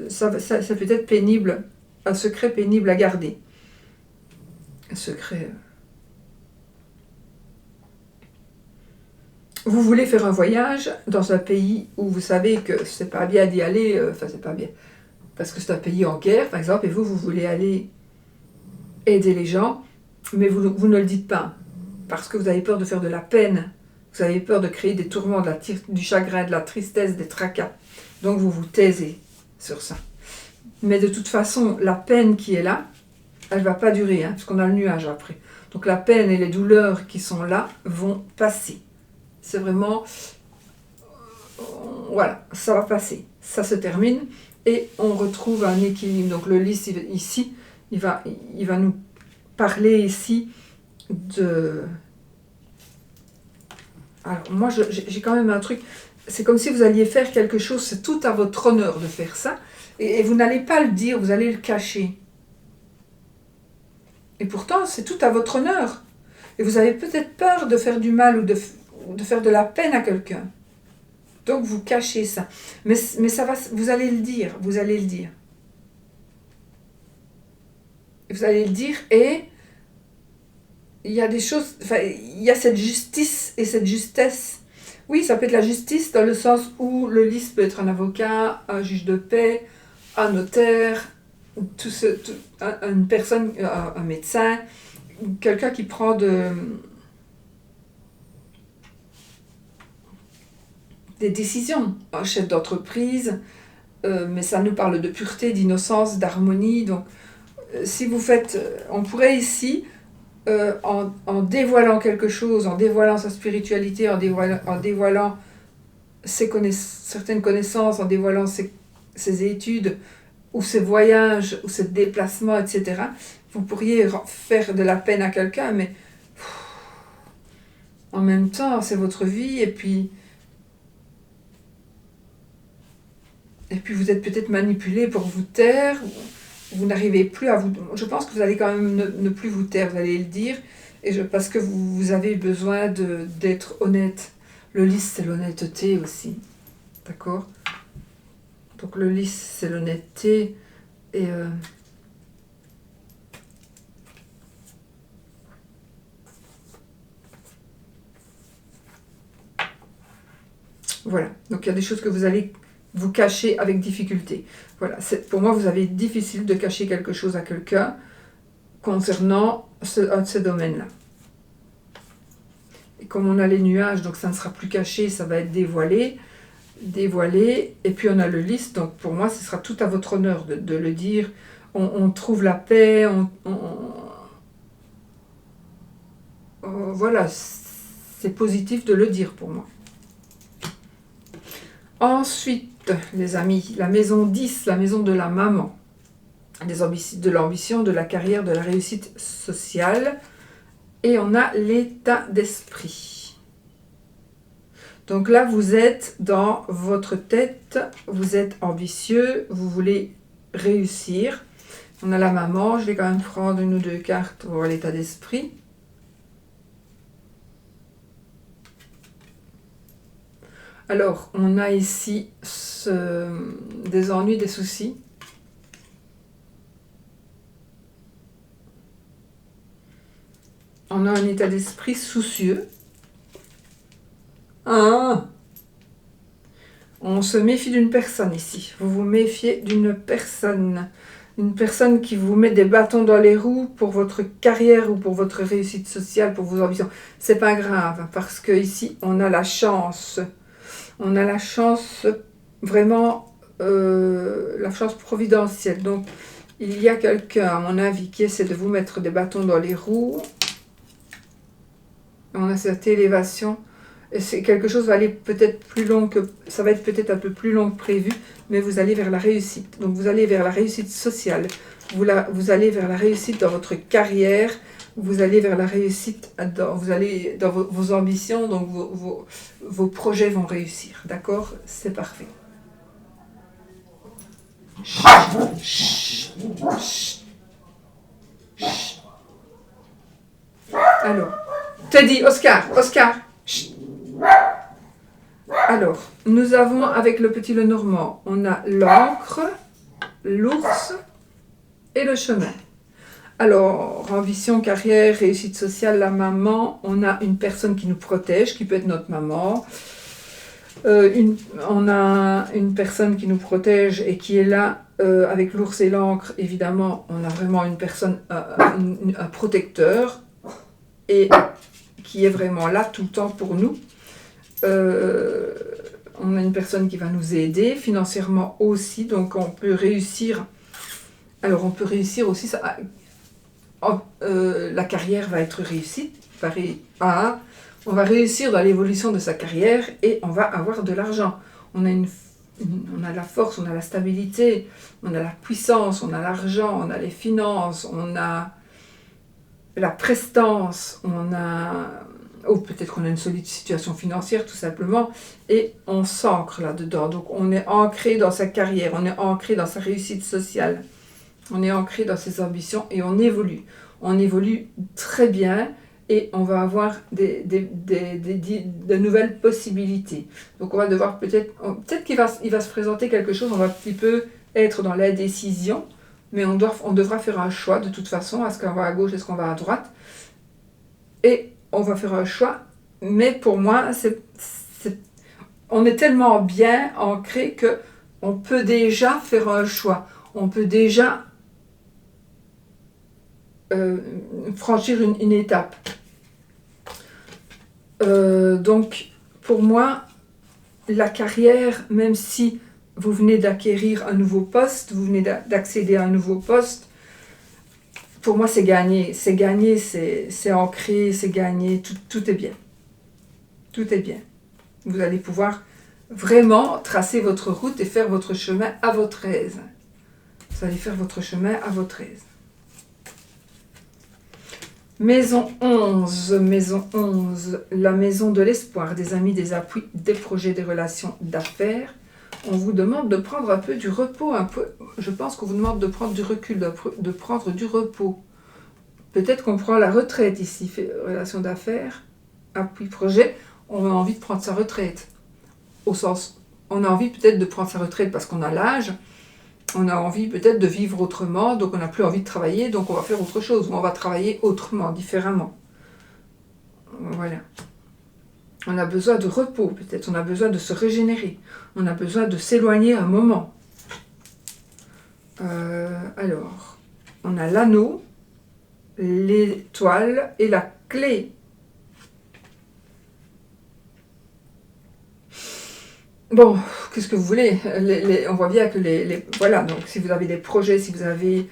ça peut être pénible, un secret pénible à garder. Un secret... Vous voulez faire un voyage dans un pays où vous savez que c'est pas bien d'y aller, c'est pas bien, parce que c'est un pays en guerre, par exemple, et vous voulez aller aider les gens, mais vous ne le dites pas, parce que vous avez peur de faire de la peine, vous avez peur de créer des tourments, du chagrin, de la tristesse, des tracas. Donc vous vous taisez sur ça. Mais de toute façon, la peine qui est là, elle ne va pas durer, parce qu'on a le nuage après. Donc la peine et les douleurs qui sont là vont passer. C'est vraiment, voilà, ça va passer, ça se termine et on retrouve un équilibre. Donc le lys ici, il va nous parler ici de... Alors moi j'ai quand même un truc, c'est comme si vous alliez faire quelque chose, c'est tout à votre honneur de faire ça et vous n'allez pas le dire, vous allez le cacher. Et pourtant c'est tout à votre honneur. Et vous avez peut-être peur de faire du mal ou de faire de la peine à quelqu'un. Donc vous cachez ça. Mais ça va, vous allez le dire, vous allez le dire. Vous allez le dire et il y a des choses, enfin, il y a cette justice et cette justesse. Oui, ça peut être la justice dans le sens où le lys peut être un avocat, un juge de paix, un notaire, une personne, un médecin, quelqu'un qui prend des décisions, un chef d'entreprise, mais ça nous parle de pureté, d'innocence, d'harmonie. Donc, si vous faites, on pourrait ici, en dévoilant quelque chose, en dévoilant sa spiritualité, en dévoilant certaines connaissances, en dévoilant ses études, ou ses voyages, ou ses déplacements, etc., vous pourriez faire de la peine à quelqu'un, mais en même temps, c'est votre vie, et puis vous êtes peut-être manipulé pour vous taire, vous n'arrivez plus à vous... Je pense que vous allez quand même ne plus vous taire, vous allez le dire, parce que vous avez besoin d'être honnête. Le lys, c'est l'honnêteté aussi, d'accord? Donc le lys, c'est l'honnêteté, et... voilà, donc il y a des choses que vous allez vous cacher avec difficulté. Voilà, pour moi, vous avez difficile de cacher quelque chose à quelqu'un concernant un de ces domaines-là. Et comme on a les nuages, donc ça ne sera plus caché, ça va être dévoilé, et puis on a le lys, donc pour moi, ce sera tout à votre honneur de le dire. On trouve la paix, voilà, c'est positif de le dire pour moi. Ensuite, les amis, la maison 10, la maison de la maman, de l'ambition, de la carrière, de la réussite sociale. et on a l'état d'esprit. Donc là, vous êtes dans votre tête, vous êtes ambitieux, vous voulez réussir. On a la maman, je vais quand même prendre une ou deux cartes pour voir l'état d'esprit. Alors, on a ici des ennuis, des soucis. On a un état d'esprit soucieux. Ah, on se méfie d'une personne ici. Vous vous méfiez d'une personne. Une personne qui vous met des bâtons dans les roues pour votre carrière ou pour votre réussite sociale, pour vos ambitions. C'est pas grave, parce que ici, on a la chance. On a la chance, vraiment, la chance providentielle. Donc, il y a quelqu'un, à mon avis, qui essaie de vous mettre des bâtons dans les roues. On a cette élévation. Et c'est quelque chose va aller peut-être plus long que... Ça va être peut-être un peu plus long que prévu, mais vous allez vers la réussite. Donc, vous allez vers la réussite sociale. Vous allez vers la réussite dans votre carrière. Vous allez vers la réussite, vous allez dans vos ambitions, donc vos projets vont réussir. D'accord? C'est parfait. Alors, Teddy, Oscar. Alors, nous avons avec le petit Lenormand, on a l'encre, l'ours et le chemin. Alors, ambition, carrière, réussite sociale, la maman, on a une personne qui nous protège, qui peut être notre maman. On a une personne qui nous protège et qui est là avec l'ours et l'encre. Évidemment, on a vraiment une personne, un protecteur et qui est vraiment là tout le temps pour nous. On a une personne qui va nous aider financièrement aussi, donc on peut réussir. Alors, on peut réussir aussi ça. La carrière va être réussie, on va réussir dans l'évolution de sa carrière et on va avoir de l'argent. On a la force, on a la stabilité, on a la puissance, on a l'argent, on a les finances, on a la prestance, ou peut-être qu'on a une solide situation financière tout simplement, et on s'ancre là-dedans. Donc on est ancré dans sa carrière, on est ancré dans sa réussite sociale. On est ancré dans ses ambitions et on évolue. On évolue très bien et on va avoir de nouvelles possibilités. Donc on va devoir peut-être qu'il va se présenter quelque chose, on va un petit peu être dans l'indécision, mais on devra faire un choix de toute façon, est-ce qu'on va à gauche, est-ce qu'on va à droite, et on va faire un choix, mais pour moi, on est tellement bien ancré qu'on peut déjà faire un choix, on peut déjà franchir une étape. Donc, pour moi, la carrière, même si vous venez d'acquérir un nouveau poste, vous venez d'accéder à un nouveau poste, pour moi, c'est gagné. C'est gagné, c'est ancré, c'est gagné, tout est bien. Tout est bien. Vous allez pouvoir vraiment tracer votre route et faire votre chemin à votre aise. Vous allez faire votre chemin à votre aise. Maison 11, la maison de l'espoir, des amis, des appuis, des projets, des relations, d'affaires. On vous demande de prendre un peu du repos, je pense qu'on vous demande de prendre du recul, de prendre du repos. Peut-être qu'on prend la retraite ici, relations d'affaires, appui, projet, on a envie de prendre sa retraite. On a envie peut-être de prendre sa retraite parce qu'on a l'âge, on a envie peut-être de vivre autrement, donc on n'a plus envie de travailler, donc on va faire autre chose, ou on va travailler autrement, différemment. Voilà. On a besoin de repos, peut-être, on a besoin de se régénérer, on a besoin de s'éloigner un moment. Alors, on a l'anneau, l'étoile et la clé. Bon, qu'est-ce que vous voulez? On voit bien que voilà, donc si vous avez des projets, si vous avez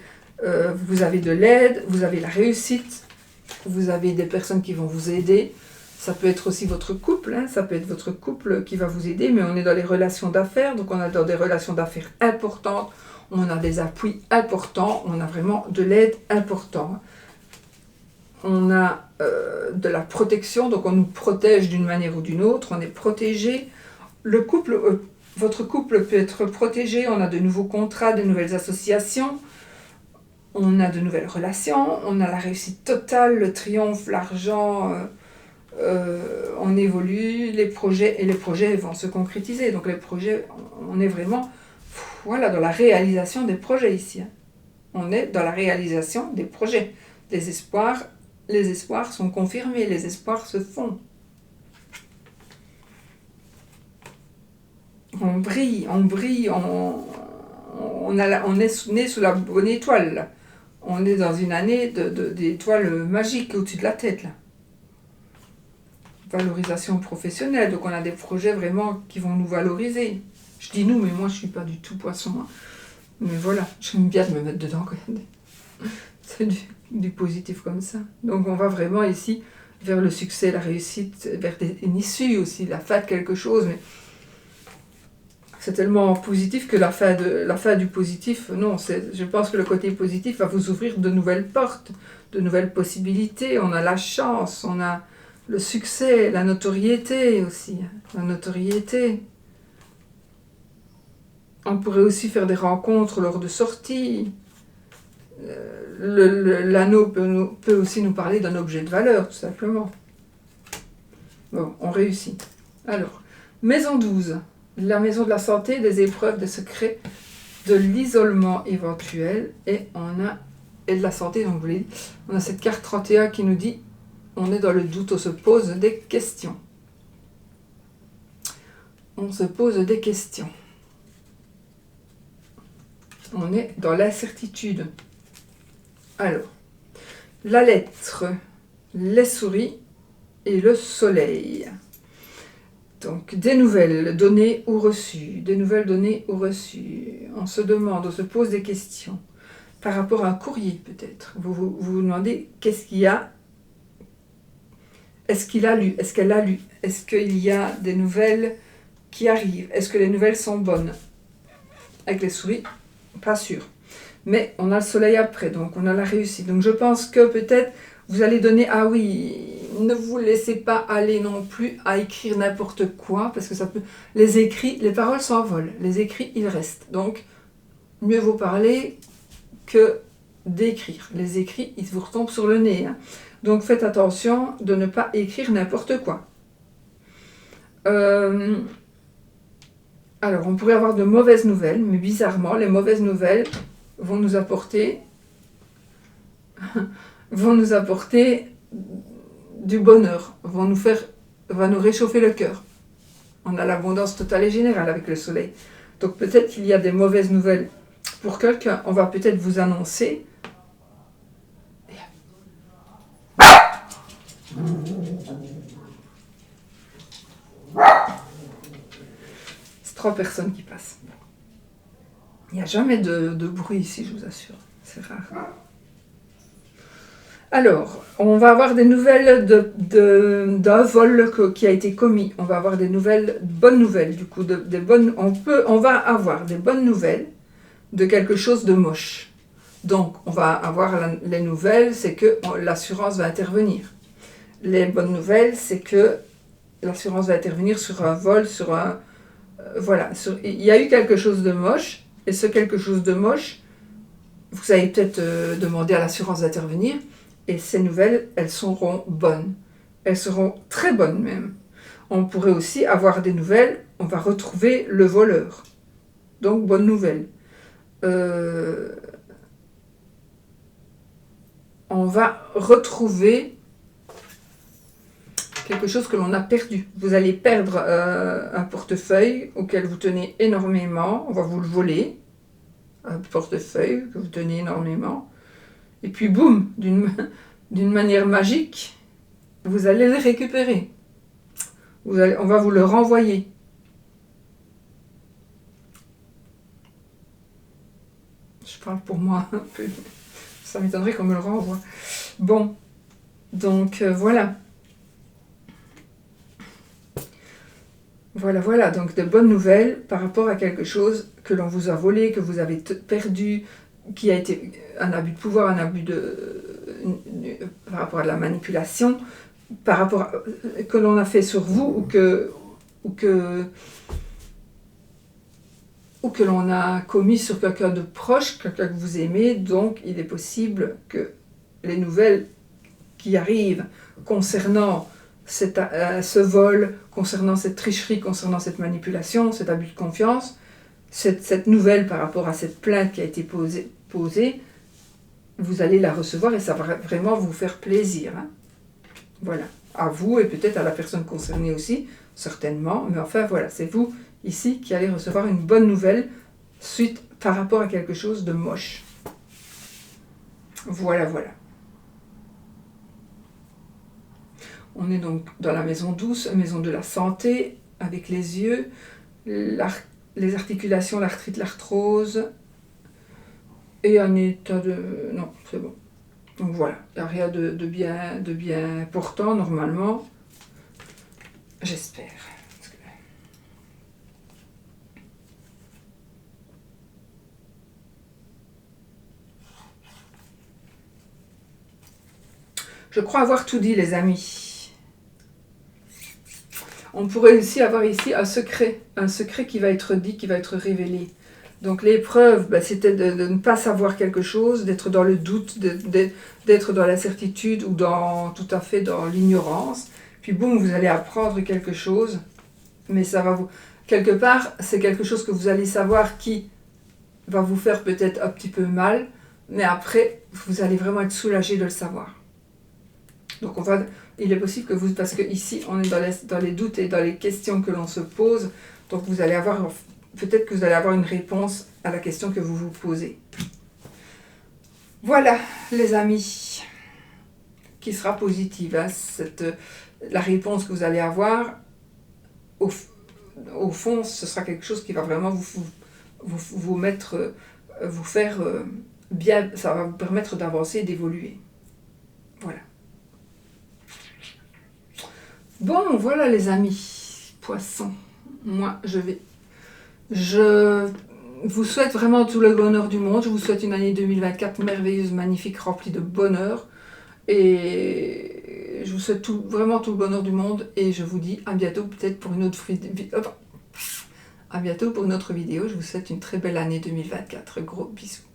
de l'aide, vous avez la réussite, vous avez des personnes qui vont vous aider. Ça peut être aussi votre couple, ça peut être votre couple qui va vous aider, mais on est dans les relations d'affaires, donc on est dans des relations d'affaires importantes, on a des appuis importants, on a vraiment de l'aide importante. on a de la protection, donc on nous protège d'une manière ou d'une autre, on est protégé. Le couple, votre couple peut être protégé, on a de nouveaux contrats, de nouvelles associations, on a de nouvelles relations, on a la réussite totale, le triomphe, l'argent, on évolue, les projets vont se concrétiser. Donc les projets, on est vraiment voilà, dans la réalisation des projets ici. Hein. On est dans la réalisation des projets. Les espoirs sont confirmés, les espoirs se font. On brille, on est né sous la bonne étoile. Là. On est dans une année d'étoiles magiques au-dessus de la tête. Là. Valorisation professionnelle, donc on a des projets vraiment qui vont nous valoriser. Je dis nous, mais moi je ne suis pas du tout poisson. Hein. Mais voilà, j'aime bien de me mettre dedans. C'est du positif comme ça. Donc on va vraiment ici vers le succès, la réussite, vers une issue aussi, la fin de quelque chose. Mais c'est tellement positif que la fin du positif, non, je pense que le côté positif va vous ouvrir de nouvelles portes, de nouvelles possibilités. On a la chance, on a le succès, la notoriété aussi. La notoriété. On pourrait aussi faire des rencontres lors de sorties. L'anneau peut aussi nous parler d'un objet de valeur, tout simplement. Bon, on réussit. Alors, maison 12. La maison de la santé, des épreuves, des secrets, de l'isolement éventuel. Et de la santé, donc vous l'avez dit. On a cette carte 31 qui nous dit on est dans le doute, on se pose des questions. On se pose des questions. On est dans l'incertitude. Alors, la lettre, les souris et le soleil. Donc, des nouvelles données ou reçues. Des nouvelles données ou reçues. On se demande, on se pose des questions. Par rapport à un courrier, peut-être. Vous vous demandez, qu'est-ce qu'il y a? Est-ce qu'il a lu? Est-ce qu'elle a lu? Est-ce qu'il y a des nouvelles qui arrivent? Est-ce que les nouvelles sont bonnes? Avec les souris, pas sûr. Mais on a le soleil après, donc on a la réussite. Donc je pense que peut-être vous allez donner, ah oui, ne vous laissez pas aller non plus à écrire n'importe quoi, parce que ça peut... Les écrits, les paroles s'envolent, les écrits, ils restent. Donc, mieux vaut parler que d'écrire. Les écrits, ils vous retombent sur le nez. Hein. Donc faites attention de ne pas écrire n'importe quoi. Alors, on pourrait avoir de mauvaises nouvelles, mais bizarrement, les mauvaises nouvelles vont nous apporter du bonheur, vont nous réchauffer le cœur. On a l'abondance totale et générale avec le soleil. Donc peut-être qu'il y a des mauvaises nouvelles pour quelqu'un. On va peut-être vous annoncer. C'est 3 personnes qui passent. Il n'y a jamais de bruit ici, je vous assure. C'est rare. Alors, on va avoir des nouvelles d'un vol qui a été commis. On va avoir des bonnes nouvelles, du coup. On va avoir des bonnes nouvelles de quelque chose de moche. Donc, on va avoir les nouvelles, c'est que l'assurance va intervenir. Les bonnes nouvelles, c'est que l'assurance va intervenir sur un vol, sur un... voilà, il y a eu quelque chose de moche, et ce quelque chose de moche, vous allez peut-être demander à l'assurance d'intervenir, et ces nouvelles, elles seront bonnes. Elles seront très bonnes même. On pourrait aussi avoir des nouvelles, on va retrouver le voleur. Donc, bonne nouvelle. On va retrouver quelque chose que l'on a perdu. Vous allez perdre un portefeuille auquel vous tenez énormément. On va vous le voler. Un portefeuille que vous tenez énormément. Et puis boum, d'une manière magique, vous allez le récupérer. On va vous le renvoyer. Je parle pour moi un peu. Ça m'étonnerait qu'on me le renvoie. Bon, donc voilà. Voilà, donc de bonnes nouvelles par rapport à quelque chose que l'on vous a volé, que vous avez perdu, qui a été un abus de pouvoir, un abus par rapport à la manipulation, par rapport à, que l'on a fait sur vous ou que l'on a commis sur quelqu'un de proche, quelqu'un que vous aimez. Donc il est possible que les nouvelles qui arrivent concernant ce vol, concernant cette tricherie, concernant cette manipulation, cet abus de confiance, cette nouvelle par rapport à cette plainte qui a été posée, vous allez la recevoir et ça va vraiment vous faire plaisir. Hein. Voilà, à vous et peut-être à la personne concernée aussi, certainement, mais enfin voilà, c'est vous ici qui allez recevoir une bonne nouvelle suite par rapport à quelque chose de moche. Voilà, voilà. On est donc dans la maison douce, maison de la santé, avec les yeux, les articulations, l'arthrite, l'arthrose, et un état de... Non, c'est bon. Donc voilà, il n'y a rien de bien important normalement. J'espère. Je crois avoir tout dit, les amis. On pourrait aussi avoir ici un secret qui va être dit, qui va être révélé. Donc l'épreuve, c'était de ne pas savoir quelque chose, d'être dans le doute, d'être dans l'incertitude ou tout à fait dans l'ignorance. Puis boum, vous allez apprendre quelque chose, mais ça va vous... Quelque part, c'est quelque chose que vous allez savoir qui va vous faire peut-être un petit peu mal, mais après, vous allez vraiment être soulagé de le savoir. Donc il est possible que vous, parce que ici on est dans les doutes et dans les questions que l'on se pose, donc vous allez avoir, peut-être que vous allez avoir une réponse à la question que vous vous posez. Voilà les amis, qui sera positive, hein, la réponse que vous allez avoir, au fond ce sera quelque chose qui va vraiment vous mettre, vous faire bien, ça va vous permettre d'avancer et d'évoluer. Voilà. Bon, voilà les amis, poissons, moi je vous souhaite vraiment tout le bonheur du monde, je vous souhaite une année 2024 merveilleuse, magnifique, remplie de bonheur, et je vous souhaite vraiment tout le bonheur du monde, et je vous dis à bientôt peut-être pour une autre vidéo, je vous souhaite une très belle année 2024, gros bisous.